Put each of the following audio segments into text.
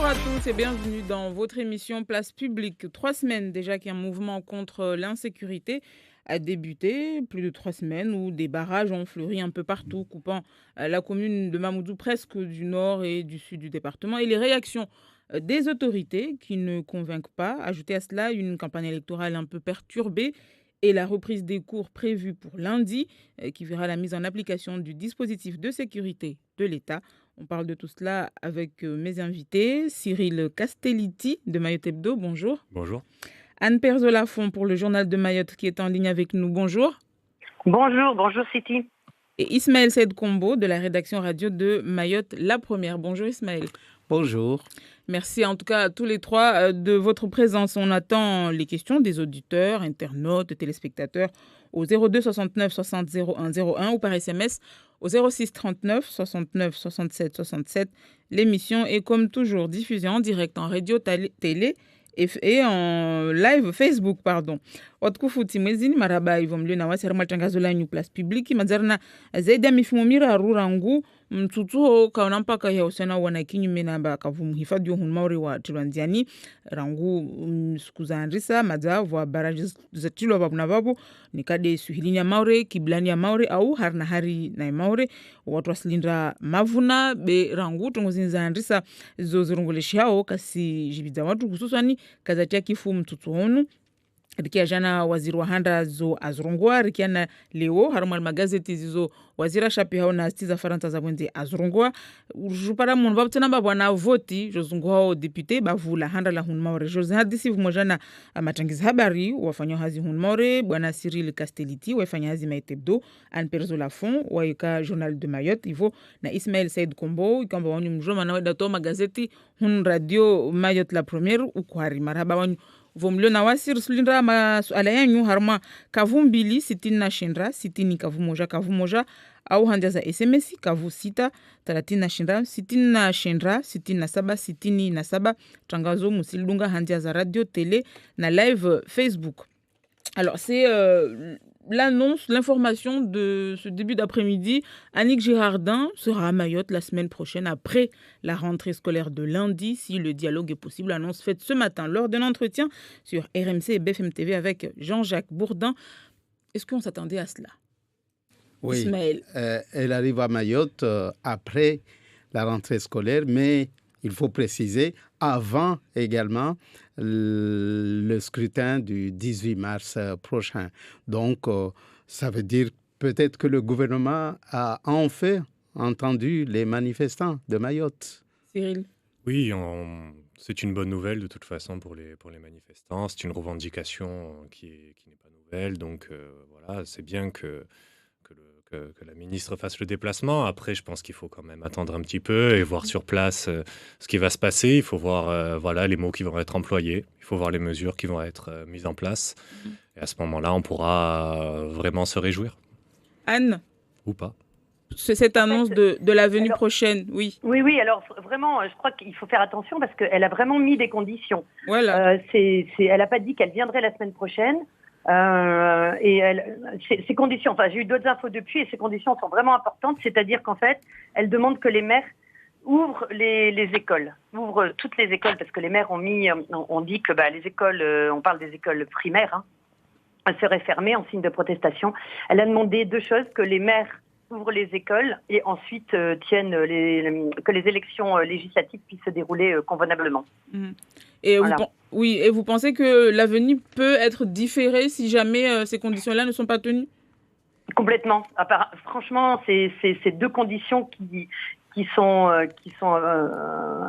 Bonjour à tous et bienvenue dans votre émission Place Publique. 3 semaines déjà qu'un mouvement contre l'insécurité a débuté, plus de 3 semaines où des barrages ont fleuri un peu partout, coupant la commune de Mamoudzou presque du nord et du sud du département. Et les réactions des autorités qui ne convainquent pas. Ajoutez à cela une campagne électorale un peu perturbée et la reprise des cours prévue pour lundi, qui verra la mise en application du dispositif de sécurité de l'État. On parle de tout cela avec mes invités. Cyril Castellitti de Mayotte Hebdo, bonjour. Bonjour. Anne Perzola-Font pour le journal de Mayotte qui est en ligne avec nous, bonjour. Bonjour Siti. Et Ismaël Saïd Kombo de la rédaction radio de Mayotte La Première. Bonjour Ismaël. Bonjour. Merci en tout cas à tous les trois de votre présence. On attend les questions des auditeurs, internautes, téléspectateurs au 02 69 60 01 01 ou par SMS au 06 39 69 67 67. L'émission est comme toujours diffusée en direct en radio, télé et en live Facebook, pardon. Watukufu mwezini maraba hivyo mlio na wasi harima tangazo la nyu Place Publique mazarna zaidi ya mifumo miraru rangu mtutuo kaona mpaka ya usana wana kinyume na bakavu mhifadhi wa hunmauri wa Tirwanziani rangu siku za andrisa madzavu wa baraji za tilo babu na babu nikade suhilini ya maure kiblani ya maure au harna hari na maure watu wasilindra mavuna be rangu tungozini za andrisa zo zirunguleshi hao kasi jibidza watu hususani kazatia kifu mtutu honu rikia jana waziri wa handa zo azurungwa rikia na leo harumali magazeti zizo wazira shapi hao na stiza faranta za bwenze azurungwa jupara munu babu tena babu wana voti jozungu hao depute bavula handa la hunmaure jozi hadisi vumojana matangizi habari wafanya hazi hunmaure bwana Cyril Castellitti wafanya hazi Mayotte Hebdo Anne Perzola-Font waika journal de Mayotte hivyo na Ismaël Saïd Kombo ikamba wanyu mjoma na wedato magazeti hun radio Mayotte La Première ukuhari marhaba wanyu vomlio na wasiri sulindra masuala yanyu harma kavu mbili sitini na shendra sitini kavu moja au hanja za SMS kavu sita 30 na shendra sitini na saba sitini na saba tangazo musilunga hanja za radio télé na live Facebook. Alors c'est l'annonce, l'information de ce début d'après-midi. Annick Girardin sera à Mayotte la semaine prochaine après la rentrée scolaire de lundi, si le dialogue est possible. Annonce faite ce matin lors d'un entretien sur RMC et BFM TV avec Jean-Jacques Bourdin. Est-ce qu'on s'attendait à cela? Oui, Ismaël. Elle arrive à Mayotte après la rentrée scolaire, mais il faut préciser, avant également le scrutin du 18 mars prochain. Donc, ça veut dire peut-être que le gouvernement a enfin entendu les manifestants de Mayotte. Cyril. Oui, c'est une bonne nouvelle de toute façon pour les manifestants. C'est une revendication qui n'est pas nouvelle. Donc voilà, c'est bien que la ministre fasse le déplacement. Après, je pense qu'il faut quand même attendre un petit peu et voir sur place ce qui va se passer. Il faut voir les mots qui vont être employés. Il faut voir les mesures qui vont être mises en place. Et à ce moment-là, on pourra vraiment se réjouir. Anne. Ou pas. C'est cette annonce de la venue prochaine, oui. Oui, alors vraiment, je crois qu'il faut faire attention parce qu'elle a vraiment mis des conditions. Voilà. Elle n'a pas dit qu'elle viendrait la semaine prochaine. Et ces conditions, enfin j'ai eu d'autres infos depuis et ces conditions sont vraiment importantes, c'est-à-dire qu'en fait, elle demande que les maires ouvrent les écoles, ouvrent toutes les écoles parce que les maires ont dit que les écoles, on parle des écoles primaires, elles seraient fermées en signe de protestation. Elle a demandé deux choses, que les maires ouvrent les écoles et ensuite que les élections législatives puissent se dérouler convenablement. Et voilà. Et vous pensez que l'avenir peut être différé si jamais ces conditions-là ne sont pas tenues? Complètement. Franchement, c'est ces deux conditions qui sont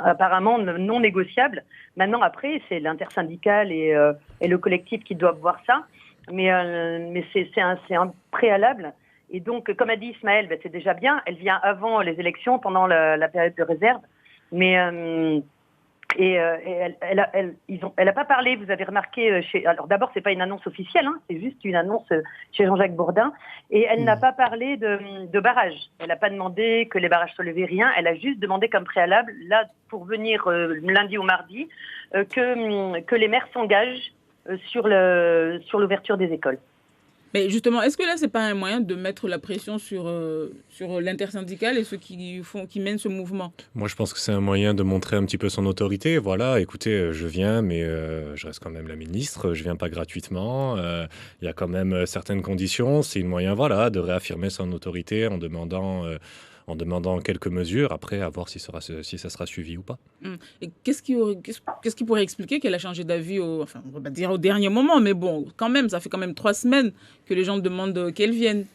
apparemment non négociables. Maintenant, après, c'est l'intersyndicale et le collectif qui doivent voir ça. Mais c'est un préalable. Et donc, comme a dit Ismaël, c'est déjà bien. Elle vient avant les élections, pendant la période de réserve. Mais elle a pas parlé. Vous avez remarqué alors d'abord, c'est pas une annonce officielle, c'est juste une annonce chez Jean-Jacques Bourdin. Et elle n'a pas parlé de barrages. Elle n'a pas demandé que les barrages soient levés, rien. Elle a juste demandé comme préalable, là, pour venir lundi ou mardi, que les maires s'engagent sur l'ouverture des écoles. Mais justement, est-ce que là, c'est pas un moyen de mettre la pression sur l'intersyndicale et ceux qui mènent ce mouvement? Moi, je pense que c'est un moyen de montrer un petit peu son autorité. Voilà, écoutez, je viens, mais je reste quand même la ministre. Je viens pas gratuitement. Il y a quand même certaines conditions. C'est un moyen, voilà, de réaffirmer son autorité en demandant quelques mesures. Après, à voir si ça sera suivi ou pas. Et qu'est-ce qui pourrait expliquer qu'elle a changé d'avis enfin, on va pas dire au dernier moment, mais bon, quand même, ça fait quand même 3 semaines que les gens demandent qu'elle vienne.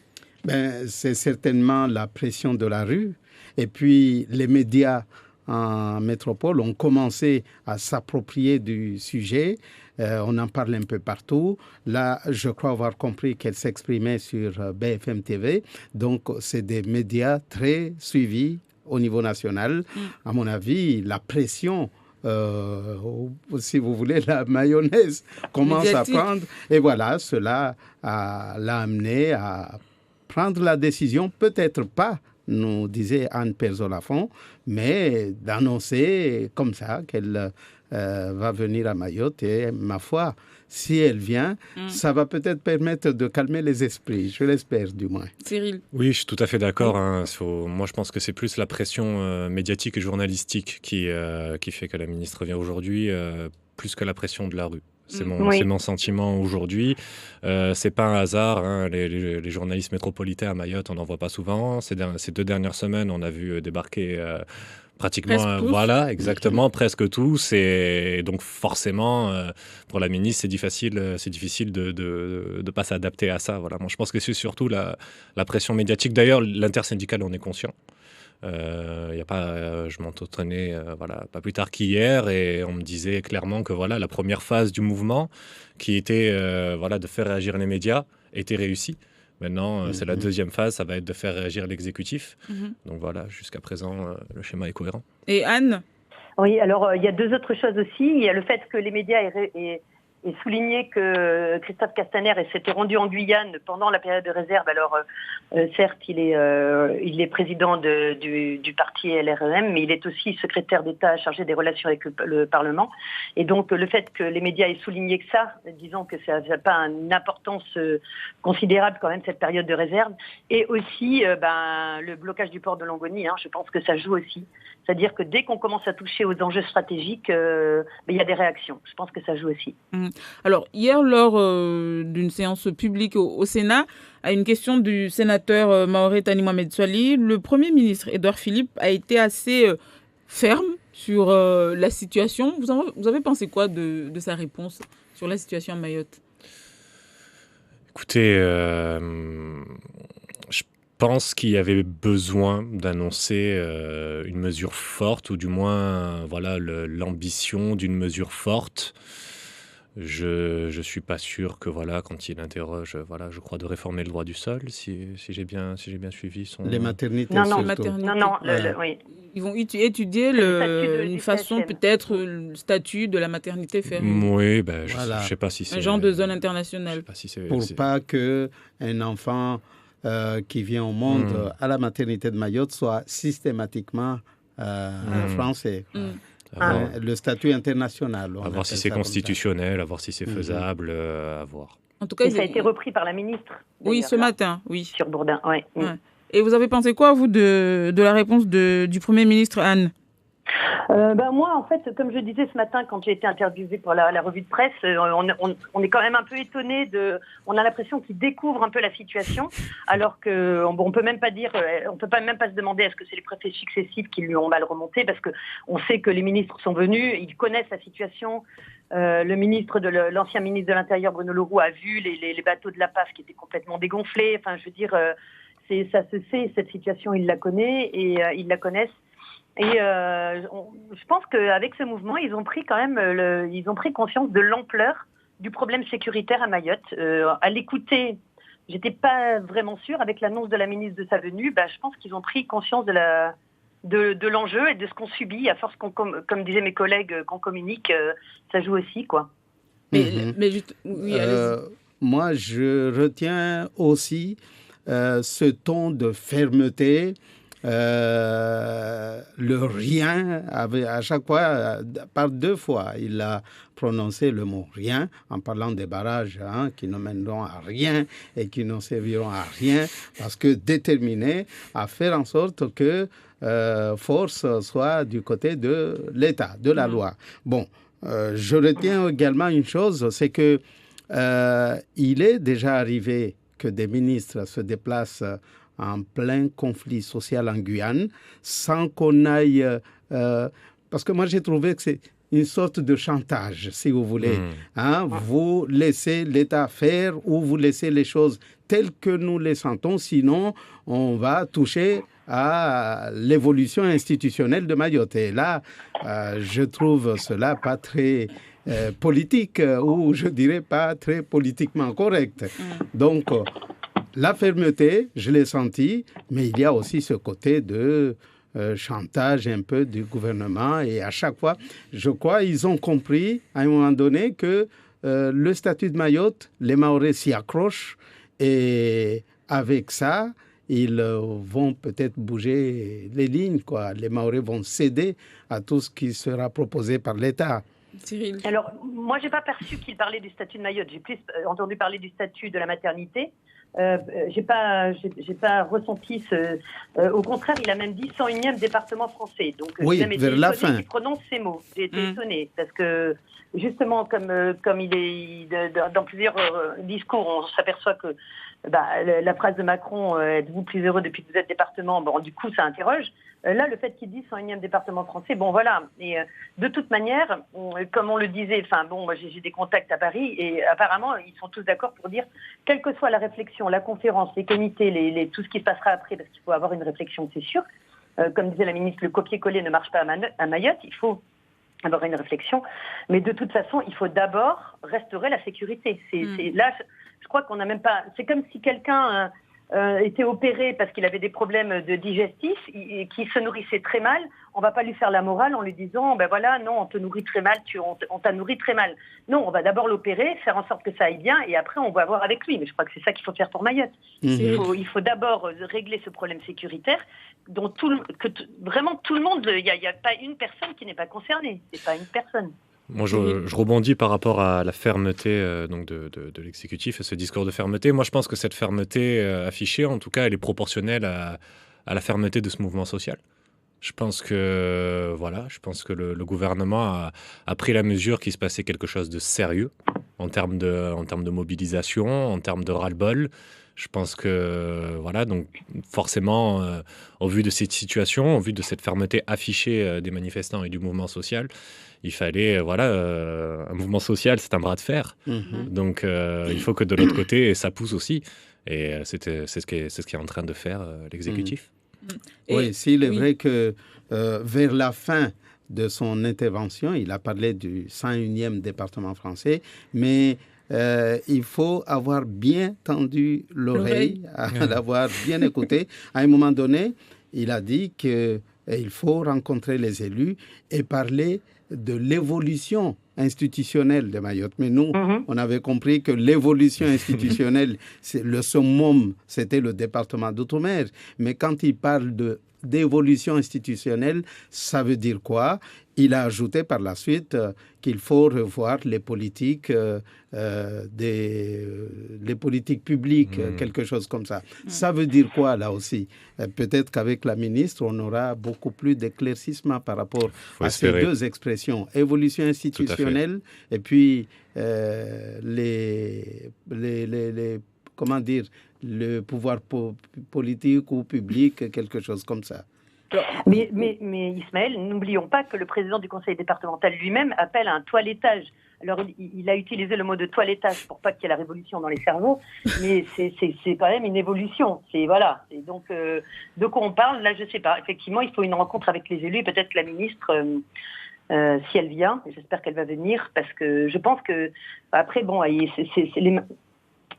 C'est certainement la pression de la rue. Et puis, les médias en métropole ont commencé à s'approprier du sujet. On en parle un peu partout. Là, je crois avoir compris qu'elle s'exprimait sur BFM TV. Donc, c'est des médias très suivis au niveau national. À mon avis, la pression, si vous voulez, la mayonnaise commence médiatique. à prendre. Et voilà, cela l'a amené à prendre la décision, peut-être pas, nous disait Anne Perzo-Lafont, mais d'annoncer comme ça qu'elle va venir à Mayotte. Et ma foi, si elle vient, ça va peut-être permettre de calmer les esprits, je l'espère du moins. Cyril? Oui, je suis tout à fait d'accord. Moi, je pense que c'est plus la pression médiatique et journalistique qui fait que la ministre vient aujourd'hui, plus que la pression de la rue. C'est mon sentiment aujourd'hui. C'est pas un hasard. Les journalistes métropolitains à Mayotte, on n'en voit pas souvent. Ces 2 dernières semaines, on a vu débarquer pratiquement, voilà, exactement, presque tous. Et donc forcément, pour la ministre, c'est difficile de pas s'adapter à ça. Voilà. Moi, je pense que c'est surtout la pression médiatique. D'ailleurs, l'intersyndicale en est conscient. Je m'entretenais pas plus tard qu'hier et on me disait clairement que voilà, la première phase du mouvement qui était de faire réagir les médias était réussie. Maintenant, c'est la deuxième phase, ça va être de faire réagir l'exécutif. Donc voilà, jusqu'à présent, le schéma est cohérent. Et Anne? Oui, alors il y a 2 autres choses aussi. Il y a le fait que les médias aient souligné que Christophe Castaner s'était rendu en Guyane pendant la période de réserve. Alors, certes, il est président du parti LREM, mais il est aussi secrétaire d'État chargé des relations avec le Parlement. Et donc, le fait que les médias aient souligné que ça, disons que ça n'a pas une importance considérable quand même, cette période de réserve. Et aussi, le blocage du port de Longoni, je pense que ça joue aussi. C'est-à-dire que dès qu'on commence à toucher aux enjeux stratégiques, il y a des réactions. Je pense que ça joue aussi. Alors, hier, lors d'une séance publique au Sénat, à une question du sénateur Maoré Tani Mohamed Soali, le Premier ministre Édouard Philippe a été assez ferme sur la situation. Vous avez pensé quoi de sa réponse sur la situation à Mayotte? Écoutez, je pense qu'il y avait besoin d'annoncer une mesure forte, ou du moins l'ambition d'une mesure forte. Je suis pas sûr que quand il interroge, je crois, de réformer le droit du sol, si j'ai bien suivi son... Les maternités. Oui. Ils vont étudier une façon, peut-être, le statut de la maternité fermée. Oui, je sais pas si c'est... Un genre de zone internationale. Je sais pas si c'est... Pour pas qu'un enfant qui vient au monde à la maternité de Mayotte soit systématiquement français. Le statut international. À voir si c'est constitutionnel, à voir si c'est faisable, à voir. En tout cas, ça a été repris par la ministre. Oui, ce matin, oui. Sur Bourdin, oui. Ouais. Et vous avez pensé quoi, vous, de la réponse du Premier ministre, Anne? Moi, en fait, comme je disais ce matin, quand j'ai été interviewée pour la revue de presse, on est quand même un peu étonnés. On a l'impression qu'ils découvrent un peu la situation, alors que on peut même pas dire, on peut même pas se demander est-ce que c'est les préfets successifs qui lui ont mal remonté, parce que on sait que les ministres sont venus, ils connaissent la situation. L'ancien ministre de l'Intérieur, Bruno Le Roux, a vu les bateaux de la PAF qui étaient complètement dégonflés. Enfin, je veux dire, ça se sait, cette situation, il la connaît et ils la connaissent. Et je pense qu'avec ce mouvement, ils ont pris quand même, ils ont pris conscience de l'ampleur du problème sécuritaire à Mayotte. À l'écouter, j'étais pas vraiment sûre. Avec l'annonce de la ministre de sa venue, je pense qu'ils ont pris conscience de l'enjeu et de ce qu'on subit. À force comme disaient mes collègues, qu'on communique, ça joue aussi, quoi. Moi, je retiens aussi ce ton de fermeté le rien, à chaque fois, par 2 fois, il a prononcé le mot rien en parlant des barrages qui ne mèneront à rien et qui ne serviront à rien, parce que déterminé à faire en sorte que force soit du côté de l'État, de la loi. Bon, je retiens également une chose, c'est que il est déjà arrivé que des ministres se déplacent en plein conflit social en Guyane sans qu'on aille... parce que moi, j'ai trouvé que c'est une sorte de chantage, si vous voulez. Vous laissez l'État faire ou vous laissez les choses telles que nous les sentons, sinon on va toucher à l'évolution institutionnelle de Mayotte. Et là, je trouve cela pas très politique, ou je dirais pas très politiquement correct. Donc, la fermeté, je l'ai senti, mais il y a aussi ce côté de chantage un peu du gouvernement. Et à chaque fois, je crois, ils ont compris à un moment donné que le statut de Mayotte, les Mahorais s'y accrochent. Et avec ça, ils vont peut-être bouger les lignes, quoi. Les Mahorais vont céder à tout ce qui sera proposé par l'État. Cyril. Alors, moi, j'ai pas perçu qu'il parlait du statut de Mayotte. J'ai plus entendu parler du statut de la maternité. J'ai pas ressenti ce. Au contraire, il a même dit 101e département français. Donc, oui, j'ai même été vers la étonnée fin. qu'il prononce ces mots. J'ai été étonnée parce que justement, comme il est dans plusieurs discours, on s'aperçoit que la phrase de Macron, êtes-vous plus heureux depuis que vous êtes département, bon, du coup, ça interroge. Là, le fait qu'il dise 101e département français, bon, voilà. Et de toute manière, comme on le disait, moi, j'ai des contacts à Paris et apparemment, ils sont tous d'accord pour dire, quelle que soit la réflexion, la conférence, les comités, tout ce qui se passera après, parce qu'il faut avoir une réflexion, c'est sûr. Comme disait la ministre, le copier-coller ne marche pas à Mayotte. Il faut avoir une réflexion. Mais de toute façon, il faut d'abord restaurer la sécurité. Là, je crois qu'on n'a même pas... C'est comme si quelqu'un était opéré parce qu'il avait des problèmes de digestif et qui se nourrissait très mal. On ne va pas lui faire la morale en lui disant non, on te nourrit très mal, on t'a nourri très mal. Non, on va d'abord l'opérer, faire en sorte que ça aille bien et après on va voir avec lui. Mais je crois que c'est ça qu'il faut faire pour Mayotte. Il faut d'abord régler ce problème sécuritaire dont vraiment tout le monde, il n'y a pas une personne qui n'est pas concernée. C'est pas une personne. Moi, je rebondis par rapport à la fermeté donc de l'exécutif et ce discours de fermeté. Moi, je pense que cette fermeté affichée, en tout cas, elle est proportionnelle à la fermeté de ce mouvement social. Je pense que le gouvernement a pris la mesure qu'il se passait quelque chose de sérieux en termes de mobilisation, en termes de ras-le-bol. Je pense que, donc forcément, au vu de cette situation, au vu de cette fermeté affichée des manifestants et du mouvement social, il fallait, un mouvement social, c'est un bras de fer. Donc, il faut que de l'autre côté, ça pousse aussi. Et c'est ce qui est en train de faire l'exécutif. Oui, s'il est vrai que vers la fin de son intervention, il a parlé du 101e département français, mais il faut avoir bien tendu l'oreille, l'avoir bien écouté. À un moment donné, il a dit qu'il faut rencontrer les élus et parler de l'évolution institutionnelle de Mayotte. Mais nous, on avait compris que l'évolution institutionnelle, le summum, c'était le département d'outre-mer. Mais quand il parle d'évolution institutionnelle, ça veut dire quoi? Il a ajouté par la suite qu'il faut revoir les politiques, les politiques publiques, quelque chose comme ça. Ça veut dire quoi là aussi? Peut-être qu'avec la ministre, on aura beaucoup plus d'éclaircissement par rapport à ces deux expressions. Évolution institutionnelle et puis comment dire, le pouvoir politique ou public, quelque chose comme ça. Mais Ismaël, n'oublions pas que le président du conseil départemental lui-même appelle à un toilettage. Alors, il a utilisé le mot de toilettage pour pas qu'il y ait la révolution dans les cerveaux, mais c'est quand même une évolution. Et donc, de quoi on parle, là, je sais pas. Effectivement, il faut une rencontre avec les élus et peut-être que la ministre... si elle vient, j'espère qu'elle va venir, parce que je pense que après,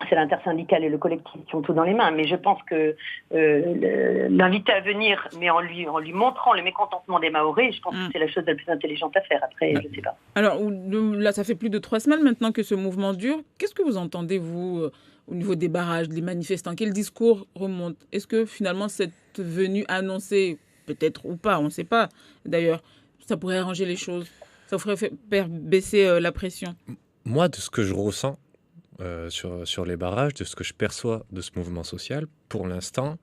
c'est l'intersyndicale et le collectif qui ont tout dans les mains, mais je pense que l'inviter à venir, mais en lui montrant le mécontentement des Mahorais, je pense que c'est la chose la plus intelligente à faire. Après, je sais pas. Alors là, ça fait plus de 3 semaines maintenant que ce mouvement dure. Qu'est-ce que vous entendez, vous, au niveau des barrages, des manifestants? Quel discours remonte? Est-ce que finalement cette venue annoncée, peut-être ou pas, on ne sait pas d'ailleurs, ça pourrait arranger les choses? Ça pourrait faire baisser la pression? Moi, de ce que je ressens sur les barrages, de ce que je perçois de ce mouvement social, pour l'instant,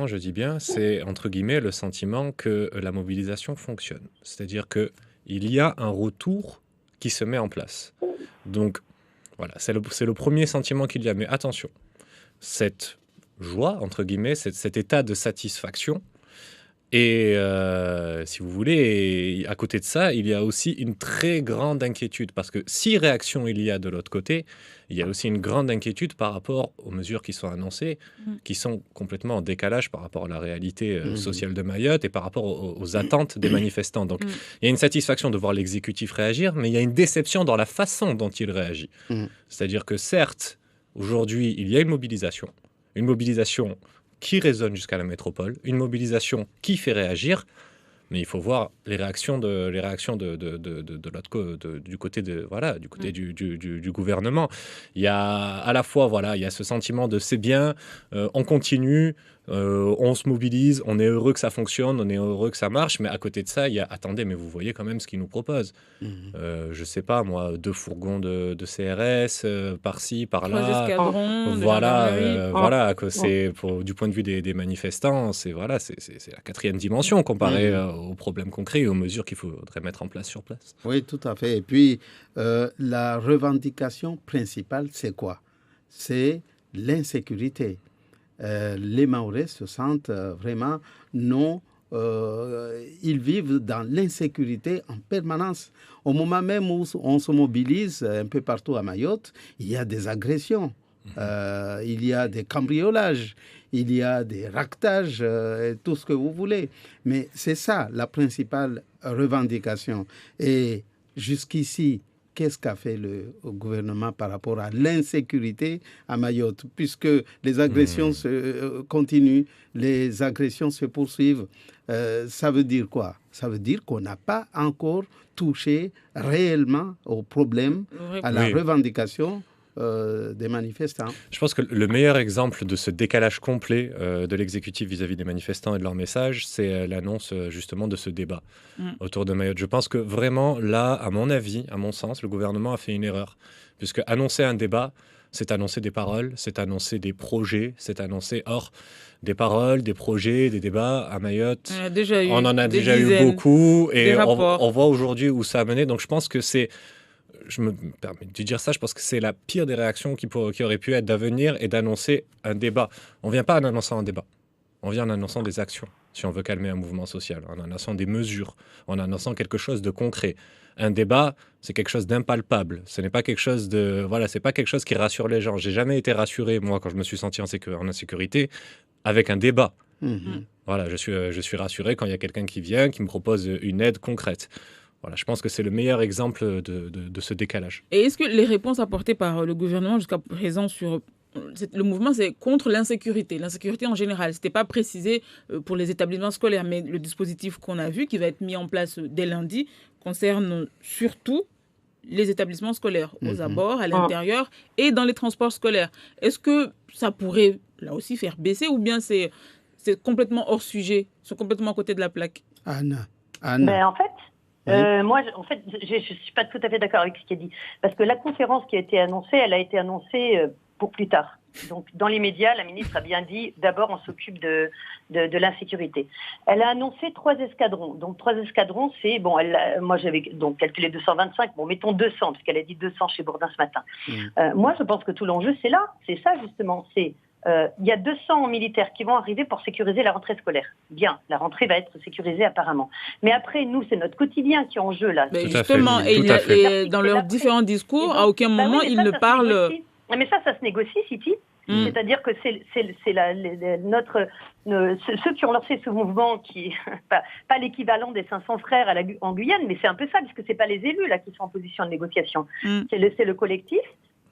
je dis bien, c'est entre guillemets le sentiment que la mobilisation fonctionne. C'est-à-dire qu'il y a un retour qui se met en place. Donc, voilà, c'est le premier sentiment qu'il y a. Mais attention, cette joie, entre guillemets, cet état de satisfaction, et si vous voulez, à côté de ça, il y a aussi une très grande inquiétude. Parce que si réaction il y a de l'autre côté, il y a aussi une grande inquiétude par rapport aux mesures qui sont annoncées, qui sont complètement en décalage par rapport à la réalité sociale de Mayotte et par rapport aux attentes des manifestants. Donc il y a une satisfaction de voir l'exécutif réagir, mais il y a une déception dans la façon dont il réagit. C'est-à-dire que certes, aujourd'hui, il y a une mobilisation qui résonne jusqu'à la métropole, une mobilisation qui fait réagir, mais il faut voir les réactions de l'autre du côté du gouvernement. Il y a à la fois il y a ce sentiment de c'est bien, on continue, on se mobilise, on est heureux que ça fonctionne, on est heureux que ça marche, mais à côté de ça, il y a attendez, mais vous voyez quand même ce qu'ils nous proposent. Je sais pas moi, 2 fourgons de CRS par-ci, par-là. 3 escadrons de Voilà, gendarmerie. c'est du point de vue des manifestants, c'est la 4e dimension comparée aux problèmes concrets et aux mesures qu'il faudrait mettre en place sur place. Oui, tout à fait. Et puis, la revendication principale, c'est quoi? C'est l'insécurité. Les Mahorais se sentent vraiment non... ils vivent dans l'insécurité en permanence. Au moment même où on se mobilise un peu partout à Mayotte, il y a des agressions, il y a des cambriolages, il y a des ractages, tout ce que vous voulez. Mais c'est ça la principale revendication. Et jusqu'ici, qu'est-ce qu'a fait le gouvernement par rapport à l'insécurité à Mayotte? Puisque les agressions continuent, les agressions se poursuivent. Ça veut dire quoi? Ça veut dire qu'on n'a pas encore touché réellement au problème, à la revendication des manifestants. Je pense que le meilleur exemple de ce décalage complet de l'exécutif vis-à-vis des manifestants et de leur message, c'est l'annonce justement de ce débat autour de Mayotte. Je pense que vraiment là, à mon avis, à mon sens, le gouvernement a fait une erreur. Puisque annoncer un débat, c'est annoncer des paroles, c'est annoncer des projets, c'est annoncer... Or, des paroles, des projets, des débats à Mayotte, on en a déjà eu beaucoup et on voit aujourd'hui où ça a mené. Donc je pense que je me permets de dire ça, je pense que c'est la pire des réactions qui aurait pu être d'avenir et d'annoncer un débat. On ne vient pas en annonçant un débat, on vient en annonçant des actions, si on veut calmer un mouvement social, en annonçant des mesures, en annonçant quelque chose de concret. Un débat, c'est quelque chose d'impalpable, ce n'est pas quelque chose c'est pas quelque chose qui rassure les gens. J'ai jamais été rassuré, moi, quand je me suis senti en insécurité, avec un débat. Voilà, je suis rassuré quand il y a quelqu'un qui vient, qui me propose une aide concrète. Voilà, je pense que c'est le meilleur exemple de ce décalage. Et est-ce que les réponses apportées par le gouvernement jusqu'à présent sur le mouvement, c'est contre l'insécurité en général? Ce n'était pas précisé pour les établissements scolaires, mais le dispositif qu'on a vu, qui va être mis en place dès lundi, concerne surtout les établissements scolaires, aux abords, à l'intérieur et dans les transports scolaires. Est-ce que ça pourrait, là aussi, faire baisser ou bien c'est complètement hors sujet, ils sont complètement à côté de la plaque? Anna. Mais en fait, moi, je ne suis pas tout à fait d'accord avec ce qui est dit. Parce que la conférence qui a été annoncée, elle a été annoncée pour plus tard. Donc, dans les médias, la ministre a bien dit, d'abord, on s'occupe de l'insécurité. Elle a annoncé 3 escadrons. Donc, 3 escadrons, c'est... Bon, moi, j'avais donc calculé 225. Bon, mettons 200, parce qu'elle a dit 200 chez Bourdin ce matin. Moi, je pense que tout l'enjeu, c'est là. C'est ça, justement. Il y a 200 militaires qui vont arriver pour sécuriser la rentrée scolaire. Bien, la rentrée va être sécurisée apparemment. Mais après, nous, c'est notre quotidien qui est en jeu, là. Mais justement, et dans leurs différents discours, à aucun moment, ils ne parlent... Mais ça se négocie, Siti. C'est-à-dire que c'est ceux qui ont lancé ce mouvement, qui pas l'équivalent des 500 frères en Guyane, mais c'est un peu ça, puisque c'est pas les élus là qui sont en position de négociation. C'est le collectif.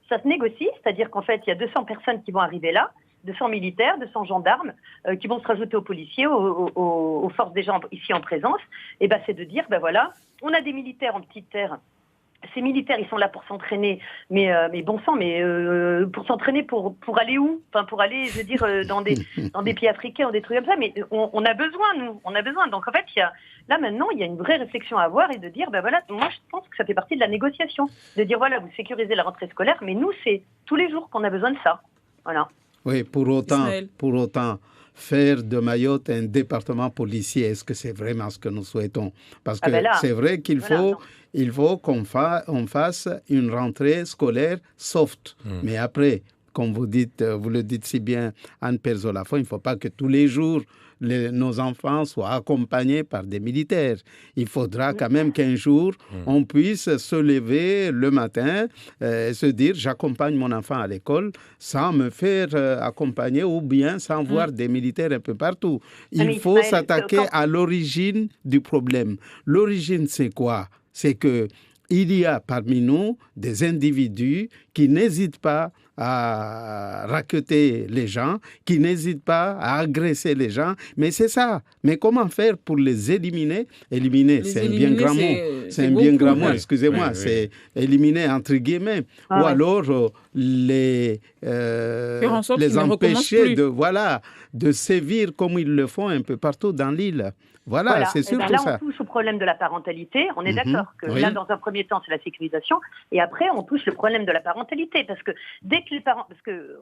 Ça se négocie, c'est-à-dire qu'en fait, il y a 200 personnes qui vont arriver là, 200 militaires, 200 gendarmes, qui vont se rajouter aux policiers, aux forces des gens ici en présence. Et c'est de dire, voilà, on a des militaires en petite terre ces militaires, ils sont là pour s'entraîner, mais bon sang, pour s'entraîner pour aller où? Enfin, pour aller, je veux dire, dans des pays africains ou des trucs comme ça. Mais on a besoin, nous, on a besoin. Donc en fait, là maintenant, il y a une vraie réflexion à avoir et de dire, ben voilà, moi je pense que ça fait partie de la négociation, de dire voilà, vous sécurisez la rentrée scolaire, mais nous, c'est tous les jours qu'on a besoin de ça. Voilà. Oui, pour autant, faire de Mayotte un département policier, est-ce que c'est vraiment ce que nous souhaitons? Parce que c'est vrai qu'il faut qu'on fasse une rentrée scolaire soft. Mais après, comme vous le dites si bien, Anne Perzo-Lafont, il ne faut pas que tous les jours, nos enfants soient accompagnés par des militaires. Il faudra quand même qu'un jour, on puisse se lever le matin et se dire, j'accompagne mon enfant à l'école sans me faire accompagner ou bien sans voir des militaires un peu partout. Il faut s'attaquer à l'origine du problème. L'origine, c'est quoi? C'est que il y a parmi nous des individus qui n'hésitent pas à racketter les gens, qui n'hésitent pas à agresser les gens. Mais c'est ça. Mais comment faire pour les éliminer? Éliminer, c'est un bien grand mot. C'est un bien grand mot, excusez-moi. Oui. C'est éliminer entre guillemets. Ou alors les empêcher de sévir comme ils le font un peu partout dans l'île. Voilà, c'est surtout là, ça. On touche au problème de la parentalité. On est d'accord que là, dans un premier temps, c'est la sécurisation. Et après, on touche le problème de la parentalité. Parce que dès que les parents... Parce que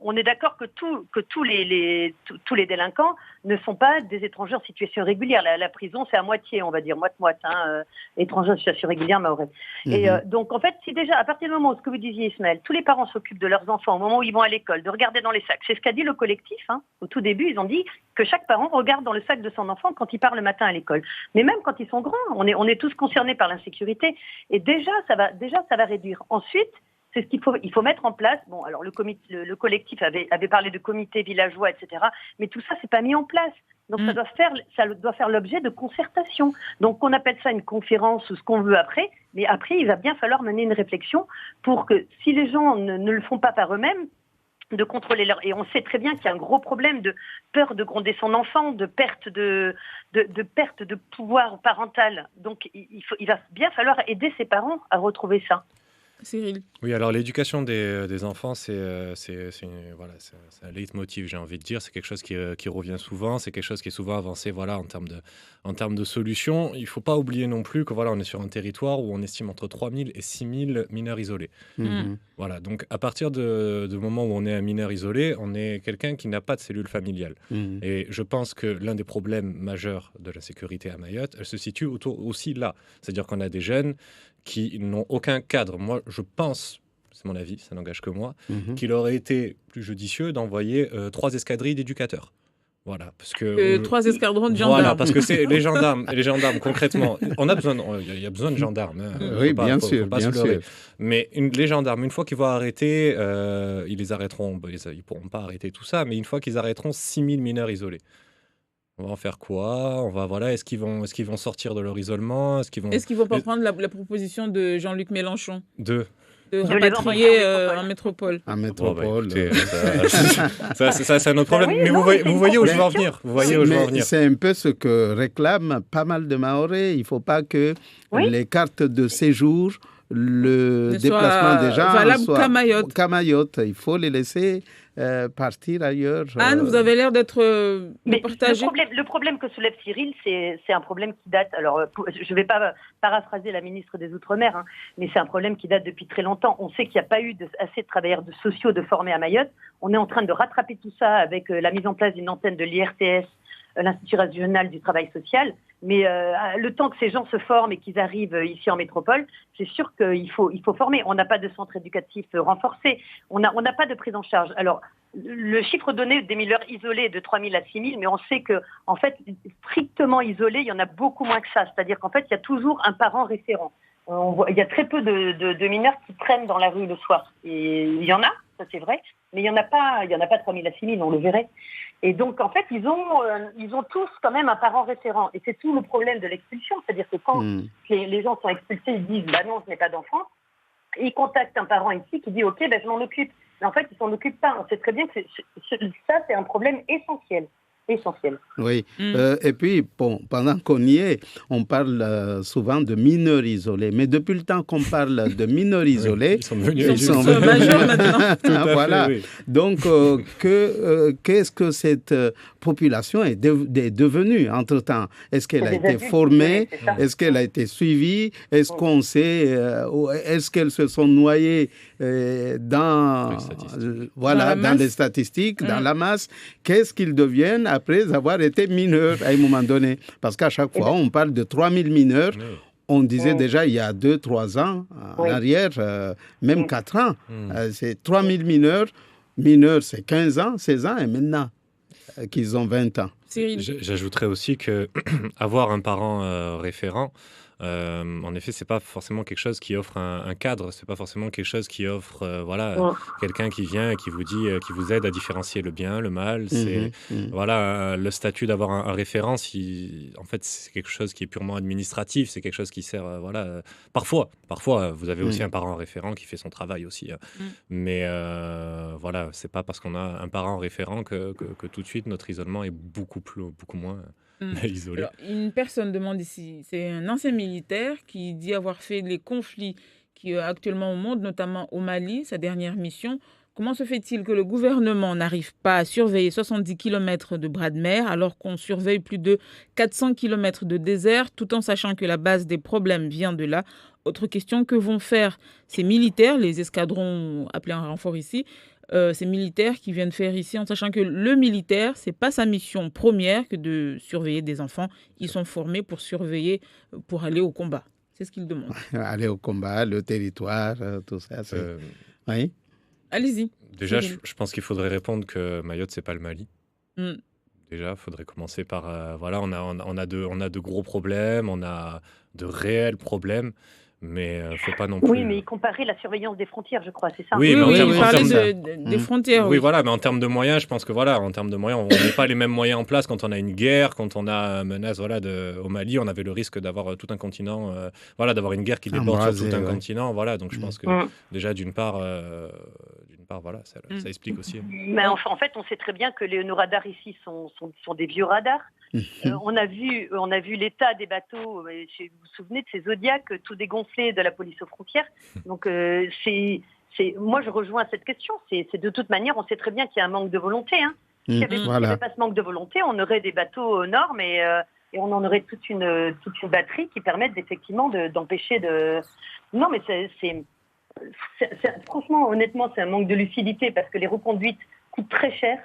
on est d'accord que tous les délinquants ne sont pas des étrangers en situation régulière. La prison, c'est à moitié, on va dire, moite-moite. Étrangers en situation régulière, Mahorais. Et donc, en fait, si déjà, à partir du moment où, ce que vous disiez, Ismaël, tous les parents s'occupent de leurs enfants au moment où ils vont à l'école, de regarder dans les sacs. C'est ce qu'a dit le collectif. Au tout début, ils ont dit que chaque parent regarde dans le sac de son enfant quand il part le matin à l'école. Mais même quand ils sont grands, on est tous concernés par l'insécurité. Et déjà, ça va réduire. Ensuite, c'est ce il faut mettre en place. Bon, alors le collectif avait parlé de comités villageois, etc. Mais tout ça, c'est pas mis en place. Donc ça doit faire l'objet de concertation. Donc on appelle ça une conférence ou ce qu'on veut après. Mais après, il va bien falloir mener une réflexion pour que si les gens ne le font pas par eux-mêmes, de contrôler leur... Et on sait très bien qu'il y a un gros problème de peur de gronder son enfant, de perte de pouvoir parental. Donc, il va bien falloir aider ses parents à retrouver ça. Cyril. Oui, alors l'éducation des enfants, c'est un leitmotiv, j'ai envie de dire. C'est quelque chose qui revient souvent, c'est quelque chose qui est souvent avancé en termes de solutions. Il ne faut pas oublier non plus que on est sur un territoire où on estime entre 3 000 et 6 000 mineurs isolés. Voilà, donc à partir du moment où on est un mineur isolé, on est quelqu'un qui n'a pas de cellule familiale. Et je pense que l'un des problèmes majeurs de la sécurité à Mayotte, elle se situe aussi là. C'est-à-dire qu'on a des jeunes qui n'ont aucun cadre. Moi, je pense, c'est mon avis, ça n'engage que moi, qu'il aurait été plus judicieux d'envoyer 3 escadrilles d'éducateurs. Voilà, parce que 3 escadrons de gendarmes. Voilà, parce que c'est les gendarmes concrètement. Il y a besoin de gendarmes. Oui, bien sûr. Mais les gendarmes, une fois qu'ils vont arrêter, ils les arrêteront. Ils pourront pas arrêter tout ça, mais une fois qu'ils arrêteront 6 000 mineurs isolés. On va en faire quoi? Est-ce qu'ils vont sortir de leur isolement? Est-ce qu'ils vont pas prendre la proposition de Jean-Luc Mélenchon de rapatrier en métropole? En métropole. Ça, c'est un autre problème. Mais vous voyez où je veux en venir. C'est un peu ce que réclament pas mal de Mahorais. Il ne faut pas que les cartes de séjour, le déplacement des gens soit valable qu'à Mayotte. Il faut les laisser partir ailleurs. Anne, vous avez l'air d'être partagée. Le problème que soulève Cyril, c'est un problème qui date. Alors, je ne vais pas paraphraser la ministre des Outre-mer, mais c'est un problème qui date depuis très longtemps. On sait qu'il n'y a pas eu assez de travailleurs sociaux de formés à Mayotte. On est en train de rattraper tout ça avec la mise en place d'une antenne de l'IRTS, l'Institut régional du travail social. Mais le temps que ces gens se forment et qu'ils arrivent ici en métropole, c'est sûr qu'il faut former. On n'a pas de centre éducatif renforcé. On n'a pas de prise en charge. Alors, le chiffre donné des mineurs isolés est de 3 000 à 6 000, mais on sait que, en fait, strictement isolés, il y en a beaucoup moins que ça. C'est-à-dire qu'en fait, il y a toujours un parent référent. Il y a très peu de mineurs qui traînent dans la rue le soir. Et il y en a, ça c'est vrai, mais il y en a pas 3 000 à 6 000, on le verrait. Et donc, en fait, ils ont tous quand même un parent référent. Et c'est tout le problème de l'expulsion. C'est-à-dire que quand les gens sont expulsés, ils disent « bah non, je n'ai pas d'enfant ». Ils contactent un parent ici qui dit « ok, je m'en occupe ». Mais en fait, ils ne s'en occupent pas. On sait très bien que ça, c'est un problème essentiel. essentiel. Oui. Et puis, bon, pendant qu'on y est, on parle souvent de mineurs isolés. Mais depuis le temps qu'on parle de mineurs isolés, ils sont devenus Ils sont tous majeurs maintenant. voilà. oui. Donc, qu'est-ce que cette population est devenue entre-temps? Est-ce qu'elle a C'est des été adultes formée? isolés, c'est ça. Est-ce qu'elle a été suivie? Est-ce qu'on sait? Est-ce qu'elles se sont noyées dans, Les statistiques. voilà, Dans la dans masse. les statistiques, dans la masse? Qu'est-ce qu'ils deviennent après avoir été mineurs à un moment donné? Parce qu'à chaque fois, on parle de 3000 mineurs. Oui. On disait Oui. déjà il y a 2-3 ans en Oui. arrière, même 4 ans. Mm. C'est 3000 mineurs. Mineurs, c'est 15 ans, 16 ans, et maintenant qu'ils ont 20 ans. Cyril. J'ajouterais aussi que avoir un parent référent, en effet, c'est pas forcément quelque chose qui offre un cadre, c'est pas forcément quelque chose qui offre Ouais. quelqu'un qui vient et qui vous dit, qui vous aide à différencier le bien, le mal. C'est Mhm. voilà le statut d'avoir un référent. En fait, c'est quelque chose qui est purement administratif, c'est quelque chose qui sert parfois vous avez aussi un parent référent qui fait son travail aussi, hein. Mais voilà, c'est pas parce qu'on a un parent référent que tout de suite notre isolement est beaucoup moins isolé. Alors, une personne demande ici, c'est un ancien militaire qui dit avoir fait les conflits qui actuellement au monde, notamment au Mali, sa dernière mission. Comment se fait-il que le gouvernement n'arrive pas à surveiller 70 km de bras de mer alors qu'on surveille plus de 400 km de désert tout en sachant que la base des problèmes vient de là? Autre question, que vont faire ces militaires, les escadrons appelés en renfort ici, ces militaires qui viennent faire ici, en sachant que le militaire, c'est pas sa mission première que de surveiller des enfants. Ils sont formés pour surveiller, pour aller au combat. C'est ce qu'ils demandent. Aller au combat, le territoire, tout ça. Oui. Allez-y. Déjà, Cyril. je pense qu'il faudrait répondre que Mayotte, c'est pas le Mali. Mm. Déjà, il faudrait commencer par voilà, on a de gros problèmes, on a de réels problèmes, mais faut pas non plus. Oui, mais il comparait la surveillance des frontières, je crois, c'est ça. Oui, Oui, mais en oui, termes- il en parlait termes des frontières. Oui, voilà, mais en termes de moyens, je pense que voilà, en termes de moyens, on met pas les mêmes moyens en place quand on a une guerre, quand on a une menace, voilà, au Mali, on avait le risque d'avoir tout un continent, voilà, d'avoir une guerre qui déborde sur Embrasé, tout un ouais. continent, voilà. Donc je pense que déjà d'une part, voilà, ça explique aussi. Mais en fait, on sait très bien que nos radars ici sont des vieux radars. On a vu l'état des bateaux. Vous vous souvenez de ces Zodiacs tout dégonflés de la police aux frontières. Donc moi je rejoins cette question. C'est de toute manière, on sait très bien qu'il y a un manque de volonté. Hein. S'il n'y avait pas ce manque de volonté, on aurait des bateaux aux normes et on en aurait toute une batterie qui permettent effectivement d'empêcher de. Non, mais franchement, honnêtement, c'est un manque de lucidité parce que les reconduites coûtent très cher.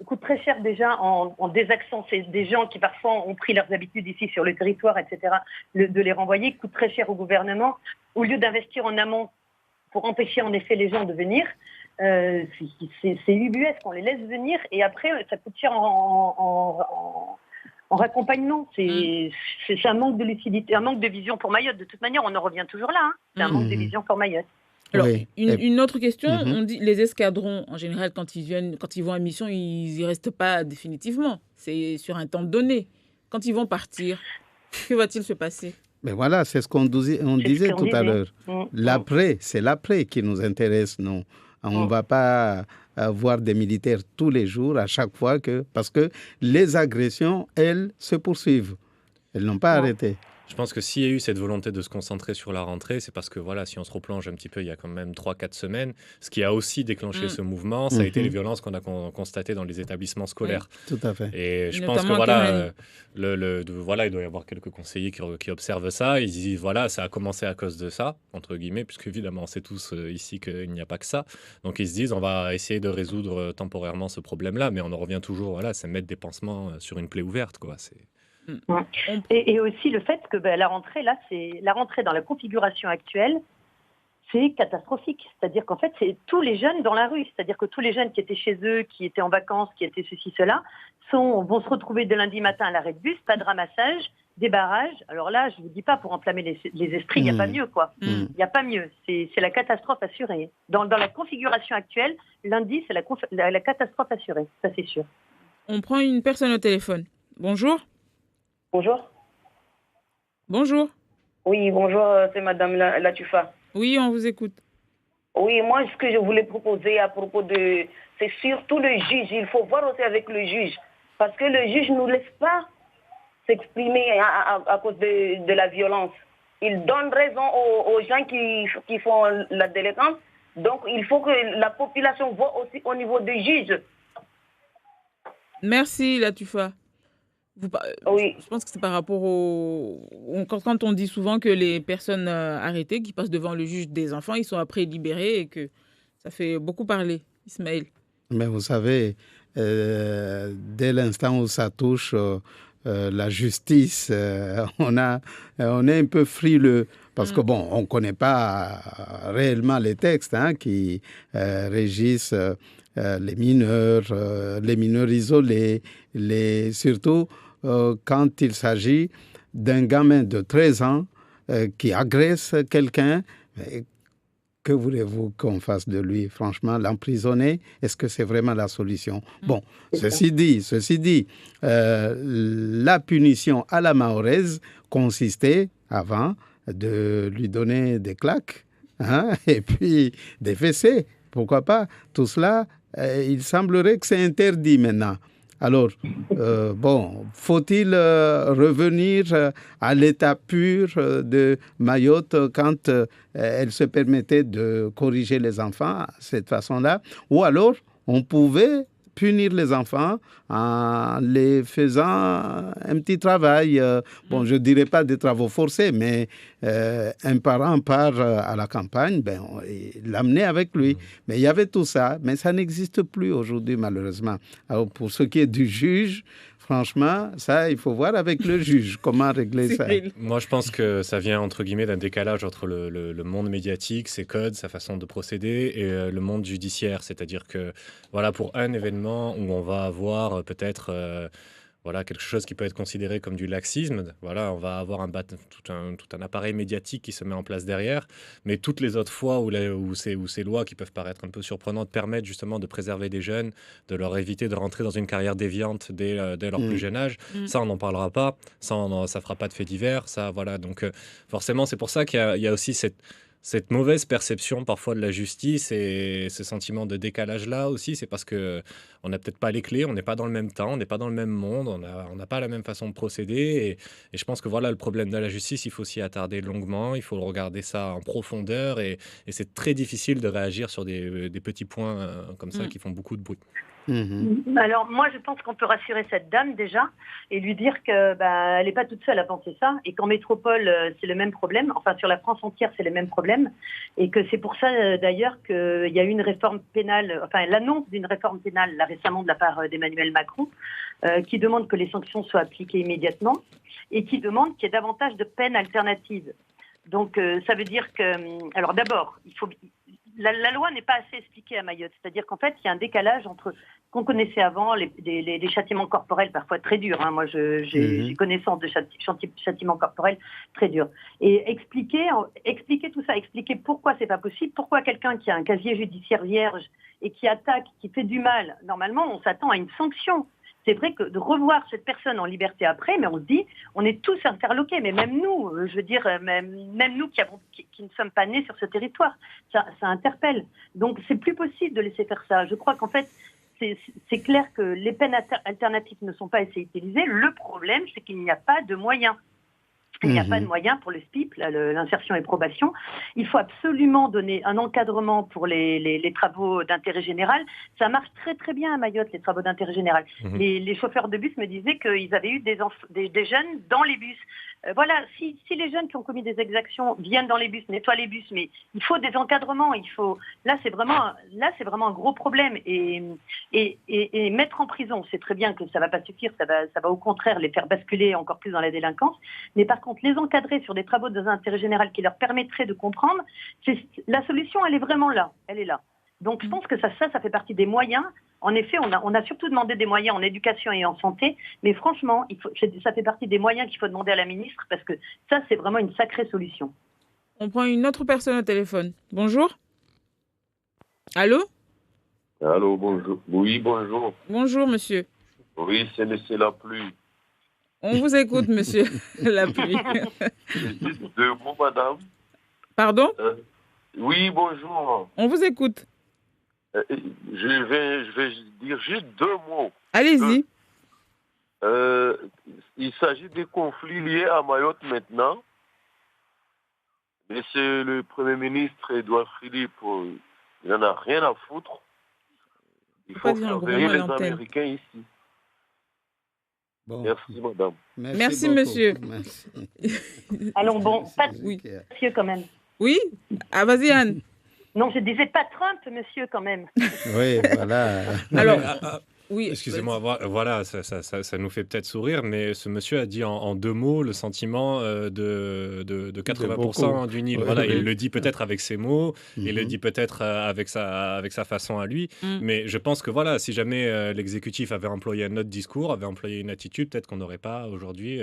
Coûte très cher déjà en désaxant. C'est des gens qui parfois ont pris leurs habitudes ici sur le territoire, etc. De les renvoyer coûte très cher au gouvernement. Au lieu d'investir en amont pour empêcher en effet les gens de venir, c'est ubuesque. On les laisse venir et après ça coûte cher en raccompagnement. C'est un manque de lucidité, un manque de vision pour Mayotte. De toute manière, on en revient toujours là. Hein. C'est un manque de vision pour Mayotte. Alors, Oui. une autre question, on dit les escadrons, en général, quand ils vont en mission, ils y restent pas définitivement. C'est sur un temps donné. Quand ils vont partir, que va-t-il se passer? Mais voilà, c'est ce qu'on disait tout à l'heure. L'après, c'est l'après qui nous intéresse, non. On ne va pas voir des militaires tous les jours, à chaque fois, parce que les agressions, elles, se poursuivent. Elles n'ont pas arrêté. Je pense que s'il y a eu cette volonté de se concentrer sur la rentrée, c'est parce que voilà, si on se replonge un petit peu, il y a quand même 3-4 semaines, ce qui a aussi déclenché ce mouvement, ça a été les violences qu'on a constatées dans les établissements scolaires. Oui, tout à fait. Et je pense que voilà, voilà, il doit y avoir quelques conseillers qui observent ça. Ils disent voilà, ça a commencé à cause de ça, entre guillemets, puisque évidemment on sait tous ici qu'il n'y a pas que ça. Donc ils se disent on va essayer de résoudre temporairement ce problème-là, mais on en revient toujours, voilà, c'est mettre des pansements sur une plaie ouverte, quoi. Et aussi le fait que la rentrée dans la configuration actuelle, c'est catastrophique. C'est-à-dire qu'en fait, c'est tous les jeunes dans la rue. C'est-à-dire que tous les jeunes qui étaient chez eux, qui étaient en vacances, qui étaient ceci, cela, vont se retrouver dès lundi matin à l'arrêt de bus, pas de ramassage, des barrages. Alors là, je ne vous dis pas pour enflammer les esprits, il n'y a pas mieux, quoi. Il n'y a pas mieux. C'est la catastrophe assurée. Dans la configuration actuelle, lundi, c'est la catastrophe assurée. Ça, c'est sûr. On prend une personne au téléphone. Bonjour. Bonjour. Bonjour. Oui, bonjour, c'est Madame Latufa. Oui, on vous écoute. Oui, moi, ce que je voulais proposer à propos de... C'est surtout le juge. Il faut voir aussi avec le juge. Parce que le juge ne nous laisse pas s'exprimer à cause de la violence. Il donne raison aux gens qui font la délinquance. Donc, il faut que la population voit aussi au niveau des juges. Merci, Latufa. Oui. Je pense que c'est par rapport quand on dit souvent que les personnes arrêtées qui passent devant le juge des enfants, ils sont après libérés et que ça fait beaucoup parler. Ismaël. Mais vous savez, dès l'instant où ça touche la justice, on est un peu frileux. Parce que, bon, on ne connaît pas réellement les textes qui régissent les mineurs isolés, surtout quand il s'agit d'un gamin de 13 ans qui agresse quelqu'un. Que voulez-vous qu'on fasse de lui? Franchement, l'emprisonner, est-ce que c'est vraiment la solution? Bon, ceci dit, la punition à la mahoraise consistait avant de lui donner des claques et puis des fessées. Pourquoi pas? Tout cela, il semblerait que c'est interdit maintenant. Alors, faut-il revenir à l'état pur de Mayotte quand elle se permettait de corriger les enfants de cette façon-là? Ou alors, on pouvait punir les enfants en les faisant un petit travail. Je ne dirais pas des travaux forcés, mais un parent part à la campagne, l'amener avec lui. Mais il y avait tout ça, mais ça n'existe plus aujourd'hui, malheureusement. Alors, pour ce qui est du juge, franchement, ça, il faut voir avec le juge comment régler ça. Moi, je pense que ça vient, entre guillemets, d'un décalage entre le monde médiatique, ses codes, sa façon de procéder, et le monde judiciaire. C'est-à-dire que, voilà, pour un événement où on va avoir peut-être quelque chose qui peut être considéré comme du laxisme, voilà, on va avoir tout un appareil médiatique qui se met en place derrière. Mais toutes les autres fois où ces lois qui peuvent paraître un peu surprenantes permettent justement de préserver des jeunes, de leur éviter de rentrer dans une carrière déviante dès leur plus jeune âge, ça, on n'en parlera pas, ça fera pas de fait divers, ça, voilà. Donc, forcément, c'est pour ça qu'il y a aussi cette mauvaise perception parfois de la justice et ce sentiment de décalage-là aussi, c'est parce qu'on n'a peut-être pas les clés, on n'est pas dans le même temps, on n'est pas dans le même monde, on n'a pas la même façon de procéder. Et je pense que voilà, le problème de la justice, il faut s'y attarder longuement, il faut regarder ça en profondeur et c'est très difficile de réagir sur des petits points comme ça qui font beaucoup de bruit. Alors moi je pense qu'on peut rassurer cette dame déjà et lui dire que elle n'est pas toute seule à penser ça et qu'en métropole c'est le même problème, enfin sur la France entière c'est le même problème et que c'est pour ça d'ailleurs qu'il y a eu une réforme pénale, enfin l'annonce d'une réforme pénale là récemment de la part d'Emmanuel Macron qui demande que les sanctions soient appliquées immédiatement et qui demande qu'il y ait davantage de peines alternatives. Donc ça veut dire que, alors d'abord, la loi n'est pas assez expliquée à Mayotte, c'est-à-dire qu'en fait, il y a un décalage entre ce qu'on connaissait avant, les châtiments corporels parfois très durs. Moi, j'ai connaissance de châtiments corporels très durs. Et expliquer tout ça, expliquer pourquoi c'est pas possible, pourquoi quelqu'un qui a un casier judiciaire vierge et qui attaque, qui fait du mal, normalement, on s'attend à une sanction. C'est vrai que de revoir cette personne en liberté après, mais on se dit, on est tous interloqués, mais même nous, je veux dire, même nous qui ne sommes pas nés sur ce territoire, ça interpelle. Donc c'est plus possible de laisser faire ça. Je crois qu'en fait, c'est clair que les peines alternatives ne sont pas assez utilisées. Le problème, c'est qu'il n'y a pas de moyens. Il n'y a pas de moyens pour le SPIP, l'insertion et probation. Il faut absolument donner un encadrement pour les travaux d'intérêt général. Ça marche très très bien à Mayotte, les travaux d'intérêt général. Les chauffeurs de bus me disaient qu'ils avaient eu des jeunes dans les bus. Voilà, si les jeunes qui ont commis des exactions viennent dans les bus, nettoient les bus, mais il faut des encadrements. Là c'est vraiment un gros problème et mettre en prison, c'est très bien que ça va pas suffire, ça va au contraire les faire basculer encore plus dans la délinquance. Mais par contre, les encadrer sur des travaux d'intérêt général qui leur permettraient de comprendre, la solution, elle est vraiment là, elle est là. Donc je pense que ça fait partie des moyens. En effet, on a surtout demandé des moyens en éducation et en santé, mais franchement, ça fait partie des moyens qu'il faut demander à la ministre parce que ça, c'est vraiment une sacrée solution. On prend une autre personne au téléphone. Bonjour. Allô? Allô, bonjour. Oui, bonjour. Bonjour, monsieur. Oui, c'est la pluie. On vous écoute, monsieur. La pluie. Juste deux mots, madame. Pardon? Oui, bonjour. On vous écoute. Je vais dire juste deux mots. Allez-y. Euh, il s'agit des conflits liés à Mayotte maintenant. Mais c'est le Premier ministre Édouard Philippe, il n'en a rien à foutre. Il Faut pas faut dire un faire gros venir mot à les l'antenne. Américains ici. Bon, Merci, madame. Merci, beaucoup. monsieur. Merci. Allons, bon, pas de Oui. monsieur quand même. Oui. Ah, vas-y, Anne. Non, je disais pas Trump, monsieur, quand même. Oui, voilà. Alors, Mais, oui. excusez-moi, voilà, ça nous fait peut-être sourire, mais ce monsieur a dit en deux mots le sentiment de 80% du Nil. Ouais, Voilà, ouais. il le dit peut-être avec ses mots, il le Mhm. dit peut-être avec sa façon à lui, Mm. mais je pense que voilà, si jamais l'exécutif avait employé un autre discours, avait employé une attitude, peut-être qu'on n'aurait pas aujourd'hui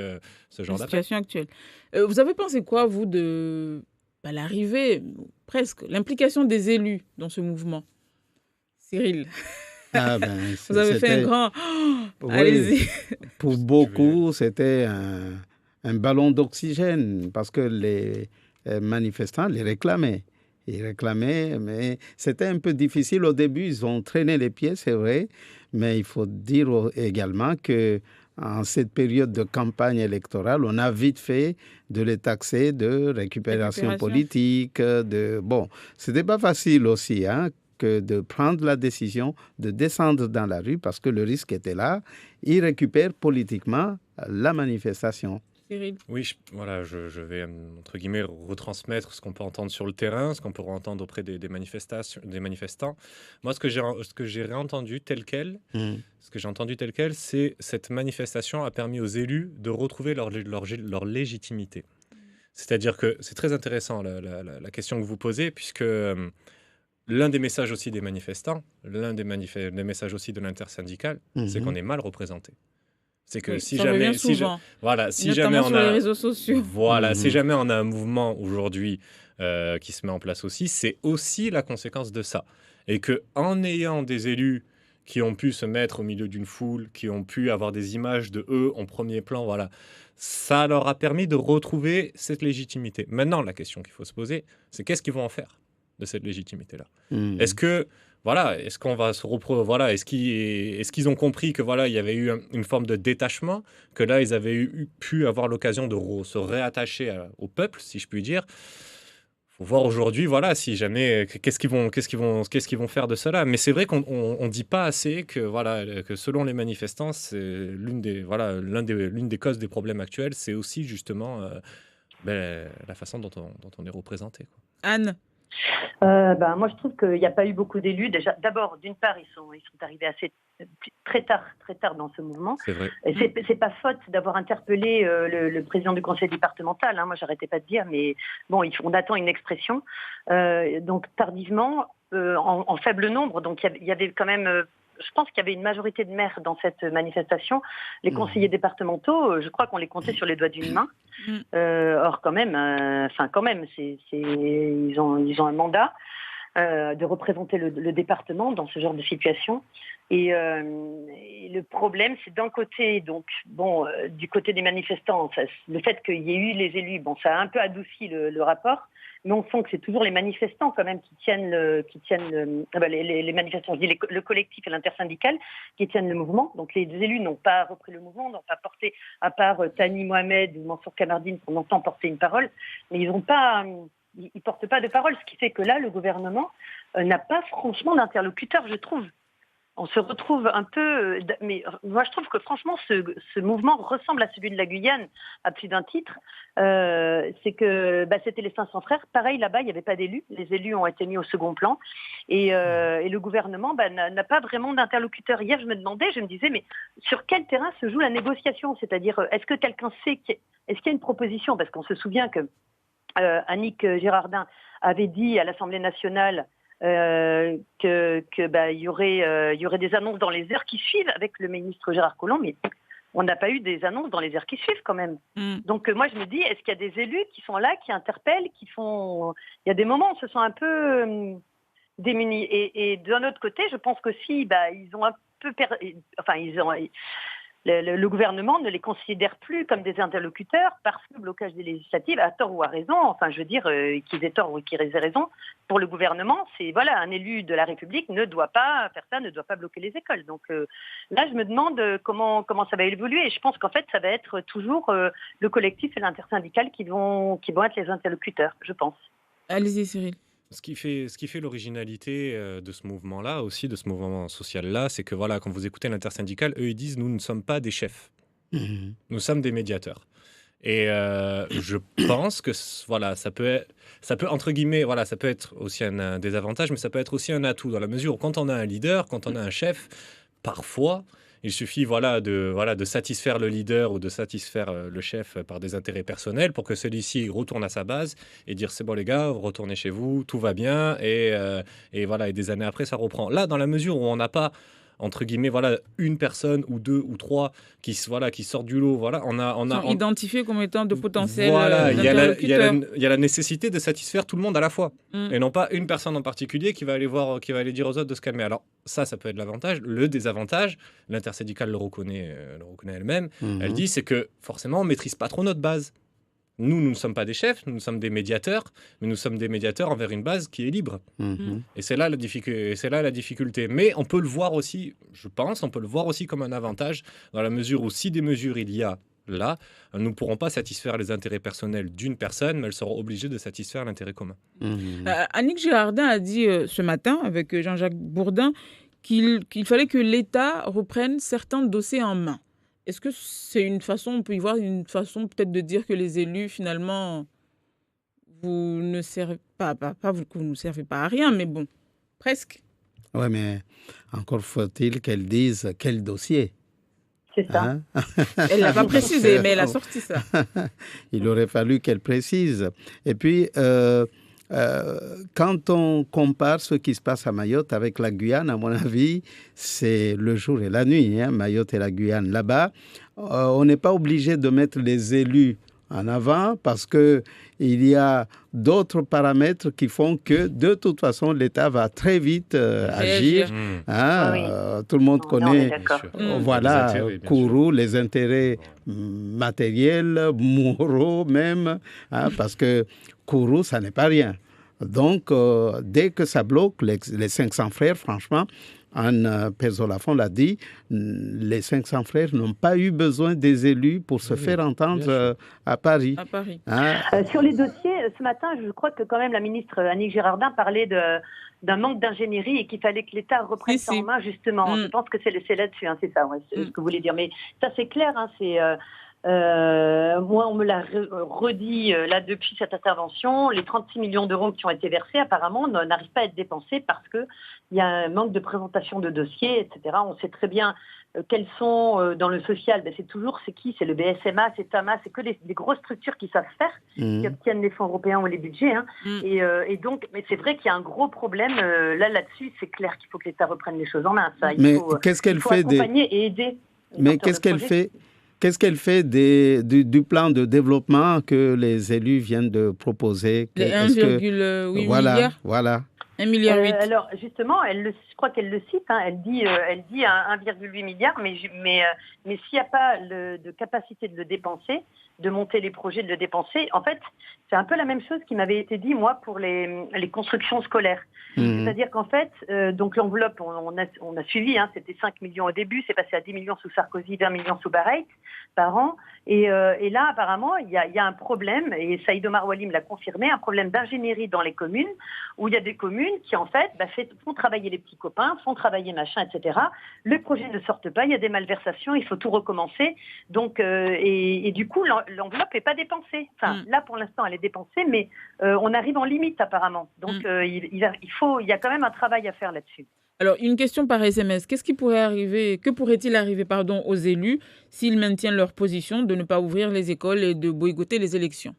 ce La genre d'appel. situation actuelle. Vous avez pensé quoi, vous, de l'arrivée, presque, l'implication des élus dans ce mouvement? Cyril, Ah ben, vous avez fait un c'était, grand... oui, Allez-y. pour beaucoup, c'était un ballon d'oxygène parce que les manifestants les réclamaient. Ils réclamaient, mais c'était un peu difficile au début. Ils ont traîné les pieds, c'est vrai, mais il faut dire également que en cette période de campagne électorale, on a vite fait de les taxer de récupération politique. Bon, c'était pas facile aussi, hein, que de prendre la décision de descendre dans la rue parce que le risque était là. Ils récupèrent politiquement la manifestation. Cyril. Oui, voilà, je vais, entre guillemets, retransmettre ce qu'on peut entendre sur le terrain, ce qu'on peut entendre auprès des manifestants. Moi, ce que j'ai réentendu tel quel, ce que j'ai entendu tel quel, c'est cette manifestation a permis aux élus de retrouver leur légitimité. C'est-à-dire que c'est très intéressant la question que vous posez, puisque l'un des messages aussi des manifestants, l'un des messages aussi de l'intersyndicale, c'est qu'on est mal représenté. C'est que Oui, si ça jamais, revient souvent, voilà, si notamment jamais on sur les a, réseaux sociaux. voilà, si jamais on a un mouvement aujourd'hui qui se met en place aussi, c'est aussi la conséquence de ça. Et que en ayant des élus qui ont pu se mettre au milieu d'une foule, qui ont pu avoir des images de eux en premier plan, voilà, ça leur a permis de retrouver cette légitimité. Maintenant, la question qu'il faut se poser, c'est qu'est-ce qu'ils vont en faire de cette légitimité-là? Est-ce que voilà, est-ce qu'on va se voilà, est-ce qu'ils ont compris que voilà, il y avait eu une forme de détachement, que là ils avaient pu avoir l'occasion de se réattacher au peuple, si je puis dire. Faut voir aujourd'hui, voilà, si jamais qu'est-ce qu'ils vont faire de cela. Mais c'est vrai qu'on dit pas assez que voilà, que selon les manifestants, c'est l'une des causes des problèmes actuels, c'est aussi justement la façon dont on est représenté, quoi. Anne. Moi, je trouve qu'il n'y a pas eu beaucoup d'élus. Déjà, d'abord, d'une part, ils sont arrivés très tard dans ce mouvement. C'est vrai. Et c'est pas faute d'avoir interpellé le président du conseil départemental. Hein. Moi, j'arrêtais pas de dire, mais bon, on attend une expression. Donc tardivement, en faible nombre. Donc il y avait quand même. Je pense qu'il y avait une majorité de maires dans cette manifestation. Les conseillers départementaux, je crois qu'on les comptait sur les doigts d'une main. Or, quand même, ils ont un mandat de représenter le département dans ce genre de situation. Et le problème, c'est d'un côté, donc, du côté des manifestants, le fait qu'il y ait eu les élus, ça a un peu adouci le rapport. Mais on sent que c'est toujours les manifestants quand même qui tiennent les manifestants, je dis le collectif et l'intersyndical qui tiennent le mouvement. Donc les élus n'ont pas repris le mouvement, n'ont pas porté, à part Tani Mohamed ou Mansour Kamardine, qu'on entend porter une parole, mais ils portent pas de parole, ce qui fait que là, le gouvernement n'a pas franchement d'interlocuteur, je trouve. On se retrouve un peu... Mais moi, je trouve que franchement, ce mouvement ressemble à celui de la Guyane, à plus d'un titre. C'est que c'était les 500 frères. Pareil, là-bas, il n'y avait pas d'élus. Les élus ont été mis au second plan. Et le gouvernement n'a pas vraiment d'interlocuteur. Hier, je me disais, mais sur quel terrain se joue la négociation? C'est-à-dire, est-ce que quelqu'un sait... Est-ce qu'il y a une proposition? Parce qu'on se souvient que Annick Girardin avait dit à l'Assemblée nationale il y aurait des annonces dans les heures qui suivent avec le ministre Gérard Collomb, mais on n'a pas eu des annonces dans les heures qui suivent quand même. Donc moi je me dis, est-ce qu'il y a des élus qui sont là, qui interpellent, qui font... Il y a des moments où on se sent un peu démunis. Et d'un autre côté, je pense qu'aussi, ils ont un peu le gouvernement ne les considère plus comme des interlocuteurs parce que le blocage des législatives, à tort ou à raison, enfin je veux dire qu'ils aient tort ou qu'ils aient raison, pour le gouvernement, c'est voilà, un élu de la République ne doit pas faire ça, ne doit pas bloquer les écoles. Donc là, je me demande comment ça va évoluer et je pense qu'en fait, ça va être toujours le collectif et l'intersyndical qui vont être les interlocuteurs, je pense. Allez-y, Cyril. Ce qui fait l'originalité de ce mouvement-là, aussi de ce mouvement social-là, c'est que voilà, quand vous écoutez l'intersyndicale, eux ils disent nous ne sommes pas des chefs, nous sommes des médiateurs. Et je pense que voilà, ça peut entre guillemets, voilà, ça peut être aussi un désavantage, mais ça peut être aussi un atout dans la mesure où quand on a un leader, quand on a un chef, parfois il suffit de satisfaire le leader ou de satisfaire le chef par des intérêts personnels pour que celui-ci retourne à sa base et dire c'est bon les gars, vous retournez chez vous, tout va bien et voilà, et des années après ça reprend. Là, dans la mesure où on n'a pas entre guillemets voilà une personne ou deux ou trois qui sortent du lot, voilà, Sont identifiés comme étant de potentiels voilà, il y interlocuteurs. a la nécessité de satisfaire tout le monde à la fois et non pas une personne en particulier qui va aller dire aux autres de se calmer. Alors ça peut être l'avantage. Le désavantage, l'intersyndicale le reconnaît elle-même. Elle dit c'est que forcément on maîtrise pas trop notre base. Nous ne sommes pas des chefs, nous sommes des médiateurs, mais nous sommes des médiateurs envers une base qui est libre. Et c'est là la difficulté. Mais on peut le voir aussi, je pense, comme un avantage, dans la mesure où si des mesures il y a là, nous ne pourrons pas satisfaire les intérêts personnels d'une personne, mais elles seront obligées de satisfaire l'intérêt commun. Annick Girardin a dit ce matin, avec Jean-Jacques Bourdin, qu'il fallait que l'État reprenne certains dossiers en main. Est-ce que c'est une façon, on peut y voir une façon peut-être de dire que les élus, finalement, vous ne servez pas vous ne servez pas à rien, mais bon, presque. Oui, mais encore faut-il qu'elle dise quel dossier. C'est ça. Elle ne l'a pas précisé, mais elle a sorti ça. Il aurait fallu qu'elle précise. Et puis, quand on compare ce qui se passe à Mayotte avec la Guyane, à mon avis, c'est le jour et la nuit, Mayotte et la Guyane. Là-bas, on n'est pas obligé de mettre les élus en avant parce qu'il y a d'autres paramètres qui font que, de toute façon, l'État va très vite agir. Tout le monde connaît Kourou, les intérêts matériels, moraux même, parce que Kourou, ça n'est pas rien. Donc, dès que ça bloque, les 500 frères, franchement, Anne Perzo-Lafont l'a dit, les 500 frères n'ont pas eu besoin des élus pour se faire entendre à Paris. Sur les dossiers, ce matin, je crois que quand même la ministre Annick Girardin parlait d'un manque d'ingénierie et qu'il fallait que l'État reprenne ça en main, justement. Je pense que c'est là-dessus, c'est ça, c'est ce que vous voulez dire. Mais ça, c'est clair, moi, on me l'a redit là depuis cette intervention. Les 36 millions d'euros qui ont été versés, apparemment, n'arrivent pas à être dépensés parce qu'il y a un manque de présentation de dossiers, etc. On sait très bien quels sont dans le social. C'est qui ? C'est le BSMA, c'est TAMA, c'est que les grosses structures qui savent faire, qui obtiennent les fonds européens ou les budgets. Et donc, mais c'est vrai qu'il y a un gros problème là-dessus. C'est clair qu'il faut que l'État reprenne les choses en main. Il faut accompagner et aider. Mais qu'est-ce qu'elle fait du plan de développement que les élus viennent de proposer? Les 1,8 milliards. Voilà. 1,8 milliard. Alors justement, je crois qu'elle le cite. Elle dit 1,8 milliard, mais s'il n'y a pas de capacité de le dépenser, de monter les projets, de le dépenser, en fait, c'est un peu la même chose qui m'avait été dit moi pour les constructions scolaires. C'est-à-dire qu'en fait, donc l'enveloppe, on a suivi, c'était 5 millions au début, c'est passé à 10 millions sous Sarkozy, 20 millions sous Barrette par an. Et là, apparemment, il y a un problème, et Saïd Omar Walim l'a confirmé, un problème d'ingénierie dans les communes, où il y a des communes qui, en fait, font travailler les petits copains, font travailler machin, etc. Le projet ne sort pas, il y a des malversations, il faut tout recommencer. Donc, et du coup, l'enveloppe n'est pas dépensée. Enfin, là, pour l'instant, elle est dépensée, mais on arrive en limite, apparemment. Donc, il y a quand même un travail à faire là-dessus. Alors, une question par SMS. Que pourrait-il arriver aux élus s'ils maintiennent leur position de ne pas ouvrir les écoles et de boycotter les élections?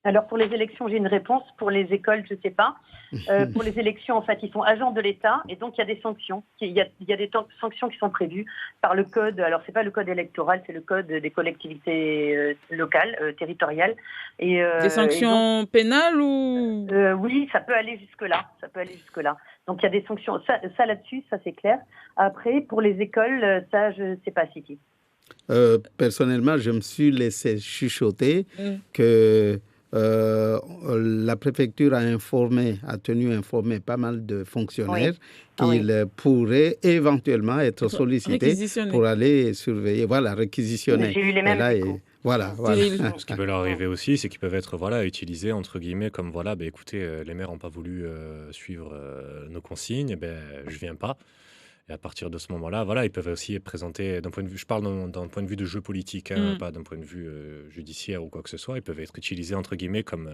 Alors pour les élections, j'ai une réponse. Pour les écoles, je ne sais pas. Pour les élections, en fait, ils sont agents de l'État et donc il y a des sanctions. Il y a des sanctions qui sont prévues par le code. Alors c'est pas le code électoral, c'est le code des collectivités locales, territoriales. Des sanctions pénales ou Oui, ça peut aller jusque-là. Ça peut aller jusque-là. Donc il y a des sanctions. Ça là-dessus, ça c'est clair. Après, pour les écoles, ça je ne sais pas, Siti. Personnellement, je me suis laissé chuchoter que la préfecture a tenu informer pas mal de fonctionnaires qu'ils pourraient éventuellement être sollicités pour aller surveiller, réquisitionner. J'ai eu les mêmes. Voilà. Ce qui peut leur arriver aussi, c'est qu'ils peuvent être utilisés entre guillemets comme écoutez, les maires n'ont pas voulu suivre nos consignes, je viens pas. Et à partir de ce moment-là, ils peuvent aussi être présentés d'un point de vue, je parle d'un point de vue de jeu politique, pas d'un point de vue judiciaire ou quoi que ce soit, ils peuvent être utilisés entre guillemets comme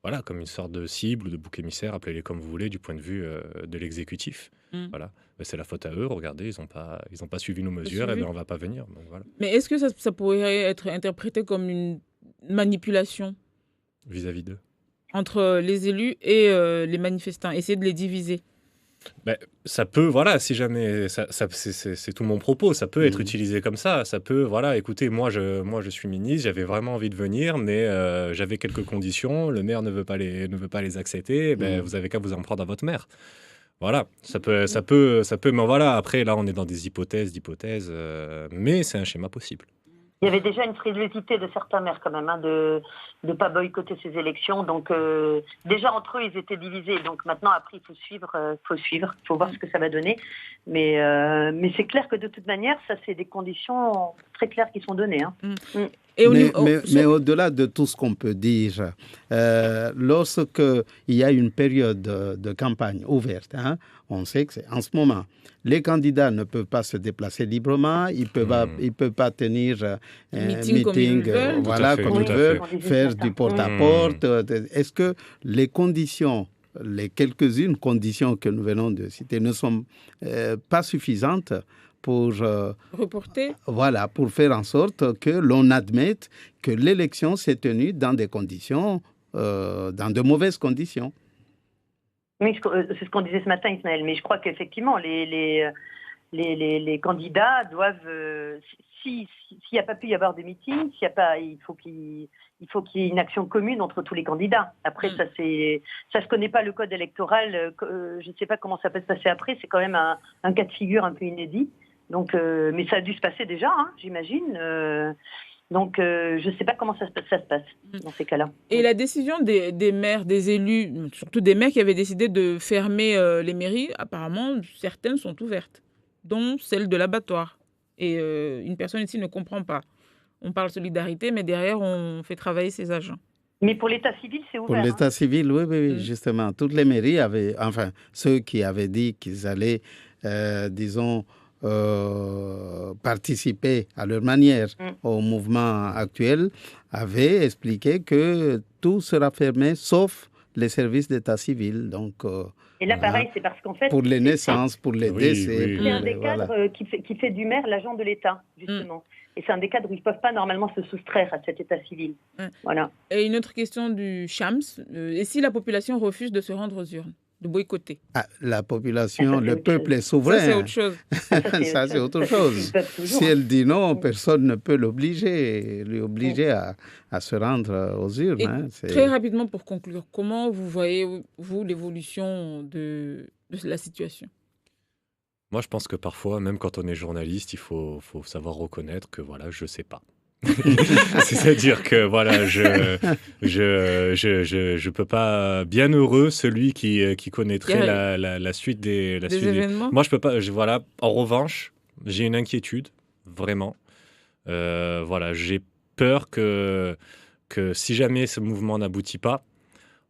une sorte de cible ou de bouc émissaire, appelez-les comme vous voulez, du point de vue de l'exécutif. Voilà. C'est la faute à eux, regardez, ils ont pas suivi nos mesures, on va pas venir. Donc, voilà. Mais est-ce que ça pourrait être interprété comme une manipulation vis-à-vis d'eux entre les élus et les manifestants, essayer de les diviser? Ça peut, si jamais, c'est tout mon propos, ça peut être utilisé comme ça, écoutez, moi je suis ministre, j'avais vraiment envie de venir, mais j'avais quelques conditions, le maire ne veut pas les accepter, vous avez qu'à vous en prendre à votre maire. Voilà, ça peut, mais après là on est dans des hypothèses, mais c'est un schéma possible. Il y avait déjà une frilosité de certains maires quand même, de ne pas boycotter ces élections. Donc déjà entre eux, ils étaient divisés. Donc maintenant, après, il faut suivre, il faut voir ce que ça va donner. Mais c'est clair que de toute manière, ça, c'est des conditions très claires qui sont données. Mais au-delà de tout ce qu'on peut dire, lorsqu'il y a une période de campagne ouverte, on sait que c'est en ce moment. Les candidats ne peuvent pas se déplacer librement, ils ne peuvent pas tenir un meeting comme ils veulent, faire du porte-à-porte. Est-ce que les conditions, les quelques-unes conditions que nous venons de citer ne sont pas suffisantes pour reporter, pour faire en sorte que l'on admette que l'élection s'est tenue dans des conditions, dans de mauvaises conditions? Oui, c'est ce qu'on disait ce matin, Ismaël, mais je crois qu'effectivement, les candidats doivent, s'il n'y a pas pu y avoir de meeting, il faut qu'il y ait une action commune entre tous les candidats. Après, ça se connaît pas le code électoral, je ne sais pas comment ça peut se passer après, c'est quand même un cas de figure un peu inédit. Donc, mais ça a dû se passer déjà, j'imagine. Donc, je ne sais pas comment ça se passe dans ces cas-là. Et la décision des maires, des élus, surtout des maires qui avaient décidé de fermer les mairies, apparemment, certaines sont ouvertes, dont celle de l'abattoir. Et une personne ici ne comprend pas. On parle solidarité, mais derrière, on fait travailler ses agents. Mais pour l'état civil, c'est ouvert. Pour l'état civil, oui, justement. Toutes les mairies avaient, ceux qui avaient dit qu'ils allaient, participer à leur manière au mouvement actuel, avaient expliqué que tout sera fermé sauf les services d'état civil. Donc, et là, pareil, c'est parce qu'en fait... Pour les naissances, pour les décès... C'est un des cadres qui fait du maire l'agent de l'État, justement. Et c'est un des cadres où ils ne peuvent pas normalement se soustraire à cet état civil. Voilà. Et une autre question du Shams. Et si la population refuse de se rendre aux urnes, de boycotter? La population, le peuple est souverain. Ça, c'est autre chose. Ça, c'est autre chose. Si elle dit non, personne ne peut lui obliger à se rendre aux urnes. Très rapidement, pour conclure, comment vous voyez, vous, l'évolution de la situation? Moi, je pense que parfois, même quand on est journaliste, il faut savoir reconnaître que je sais pas. C'est-à-dire que je peux pas. Bien heureux celui qui connaîtrait la suite des événements. Moi, je peux pas. En revanche, j'ai une inquiétude, vraiment. J'ai peur que si jamais ce mouvement n'aboutit pas,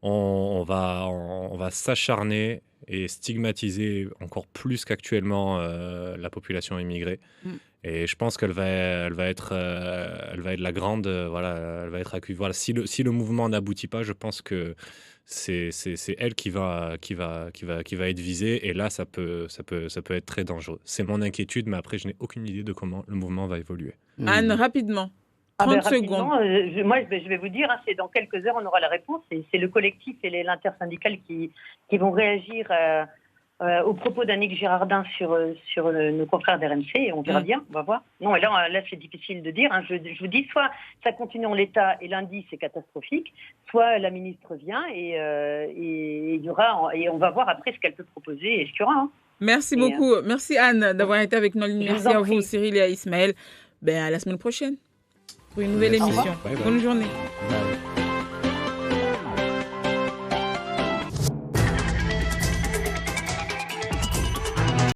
on va s'acharner et stigmatiser encore plus qu'actuellement la population immigrée. Et je pense qu'elle va être la grande, elle va être accusée. Si le mouvement n'aboutit pas, je pense que c'est elle qui va être visée. Et là, ça peut être très dangereux. C'est mon inquiétude, mais après, je n'ai aucune idée de comment le mouvement va évoluer. Anne, rapidement. 30 rapidement, secondes. je vais vous dire, c'est dans quelques heures, on aura la réponse. C'est le collectif et l'intersyndical qui vont réagir au propos d'Annick Girardin sur nos confrères d'RMC, et on verra bien, on va voir. Non, et là c'est difficile de dire. Je vous dis, soit ça continue en l'état et lundi c'est catastrophique, soit la ministre vient et il y aura, et on va voir après ce qu'elle peut proposer et ce qu'il y aura. Merci beaucoup. Merci Anne d'avoir été avec nous en ligne. Je vous Merci en à vous prie. Cyril et à Ismaël. À la semaine prochaine pour une nouvelle émission. Bye bye. Bonne journée. Bye.